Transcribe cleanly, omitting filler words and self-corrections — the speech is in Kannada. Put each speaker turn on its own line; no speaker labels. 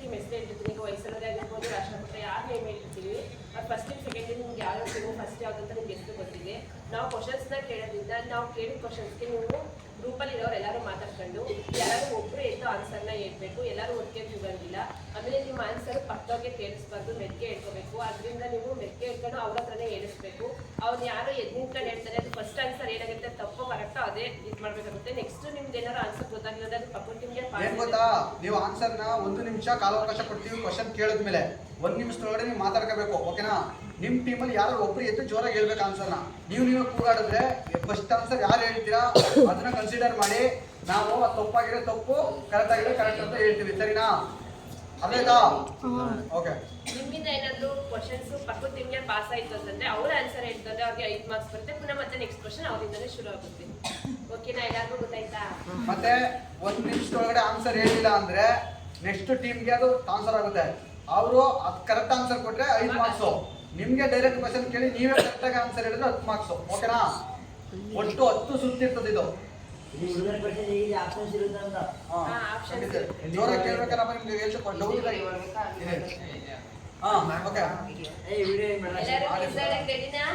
ಟೀಮ್ ಹೆಸರು ಹೇಳ್ತಿರ್ತೀನಿ. ಈಗ ವಯಸ್ಸಲ್ಲವರೇ ಆಗಿರ್ಬೋದು, ರಾಷ್ಟ್ರಪತಿ ಯಾರು ನೇಮ್ ಹೇಳ್ತಿರ್ತೀವಿ. ಅದು ಫಸ್ಟ್ ಟೀಮ್ ಸೆಕೆಂಡ್ ಟೀಮ್ ನಿಮ್ಗೆ ಯಾವ ಟೀಮು ಫಸ್ಟ್ ಯಾವ್ದು ಅಂತ ನಿಮ್ಗೆ ಎಷ್ಟು ಗೊತ್ತಿದೆ. ನಾವು ಕ್ವಶನ್ಸ್ನ ಕೇಳೋದ್ರಿಂದ ನಾವು ಕೇಳಿದ ಕ್ವಶನ್ಸ್ಗೆ ನೀವು ಗ್ರೂಪಲ್ಲಿ ಇರೋರು ಎಲ್ಲರೂ ಮಾತಾಡ್ಕೊಂಡು ಯಾರು ಒಬ್ಬರು ಎದ್ದು ಆನ್ಸರ್ನ ಹೇಳ್ಬೇಕು. ಎಲ್ಲರೂ ಒಟ್ಟಿಗೆ ಕೂಗಂಗಿಲ್ಲ. ಆಮೇಲೆ ನಿಮ್ಮ ಆನ್ಸರ್ ಪಕ್ಕದವ್ರಿಗೆ ಕೇಳಿಸ್ಬಾರ್ದು, ಮೆಕ್ಕೆ ಹೇಳ್ಕೋಬೇಕು. ಅದರಿಂದ ನೀವು ಮೆಕ್ಕೆ ಹೇಳ್ಕೊಂಡು ಅವ್ರ ಹತ್ರನೇ ಹೇಳಿಸ್ಬೇಕು. ಅವ್ರು ಯಾರು ಎದ್ದು ನಿಂತ್ಕೊಂಡು ಹೇಳ್ತಾರೆ ಅದು ಫಸ್ಟ್ ಆನ್ಸರ್ ಏನಾಗುತ್ತೆ ತಪ್ಪು ಕರೆಕ್ಟೋ ಅದೇ ಇದು ಮಾಡಬೇಕಾಗುತ್ತೆ. ನೆಕ್ಸ್ಟ್ ನಿಮ್ದು ಏನಾದ್ರು ಆನ್ಸರ್ ಗೊತ್ತಾಗಿಲ್ಲ ಅದು ಪಕ್ಕ ಟೀಮ್ಗೆ
ಏನ್ ಗೊತ್ತಾ, ನೀವು ಆನ್ಸರ್ನ 1 ನಿಮಿಷ ಕಾಲಾವಕಾಶ ಕೊಡ್ತೀವಿ. ಕ್ವಶನ್ ಕೇಳಿದ್ಮೇಲೆ 1 ನಿಮಿಷದೊಳಗಡೆ ನೀವು ಮಾತಾಡ್ಕೋಬೇಕು, ಓಕೆನಾ? ನಿಮ್ಮ ಟೀಮಲ್ಲಿ ಯಾರು ಒಬ್ರು ಎದ್ದು ಜೋರಾಗಿ ಹೇಳ್ಬೇಕು ಆನ್ಸರ್ನ. ನೀವು ಕೂಗಾಡಿದ್ರೆ ಫಸ್ಟ್ ಆನ್ಸರ್ ಯಾರು ಹೇಳ್ತೀರಾ ಅದನ್ನ ಕನ್ಸಿಡರ್ ಮಾಡಿ ನಾವು ತಪ್ಪಾಗಿರೋ ತಪ್ಪು, ಕರೆಕ್ಟ್ ಆಗಿರೋ ಕರೆಕ್ಟ್ ಅಂತ ಹೇಳ್ತೀವಿ, ಸರಿನಾ? ಅರ್ಥ? ಓಕೆ.
ನಿಮ್ಮಿಂದ ಏನಾದ್ರು ಕ್ವಶನ್ಸ್ ಪಕ್ಕದ ಟೀಮ್ಗೆ ಪಾಸ್ ಆಯ್ತು ಅಂತಂದ್ರೆ ಅವ್ರ ಆನ್ಸರ್ ಹೇಳ್ತಾರೆ, ಅವ್ರಿಗೆ 5 ಮಾರ್ಕ್ಸ್ ಬರುತ್ತೆ. ಪುನಃ ಮತ್ತೆ ನೆಕ್ಸ್ಟ್ ಕ್ವಶನ್ ಅವರಿಂದನೇ ಶುರು ಆಗುತ್ತೆ. ಓಕೆನಾ? ಎಲ್ಲರಿಗೂ ಗೊತ್ತಾಯ್ತಾ?
ಮತ್ತೆ 1 ನಿಮಿಷದೊಳಗಡೆ ಆನ್ಸರ್ ಹೇಳಿಲ್ಲ ಅಂದ್ರೆ ನೆಕ್ಸ್ಟ್ ಟೀಮ್ಗೆ ಅದು ಆನ್ಸರ್ ಆಗುತ್ತೆ. ಅವರು ಅದು ಕರೆಕ್ಟ್ ಆನ್ಸರ್ ಕೊಟ್ರೆ 5 ಮಾರ್ಕ್ಸ್. ನಿಮ್ಗೆ ಡೈರೆಕ್ಟ್ ಕ್ವಶನ್ ಕೇಳಿ ನೀವೇ ಕರೆಕ್ಟ್ ಆಗಿ ಆನ್ಸರ್ ಹೇಳಿದ್ರೆ 10 ಮಾರ್ಕ್ಸ್, ಓಕೆನಾ? ಒಟ್ಟು 10 ಸುತ್ತಿರ್ತದೆ ಇದು. ಜೋರಾಗಿ ಕೇಳ್ಬೇಕಲ್ಲ ನಿಮ್ಗೆ ಹೇಳ್ಕೊಂಡು ಓಕೆ.
ಎಲ್ಲರೂ ರೆಡಿನಾ?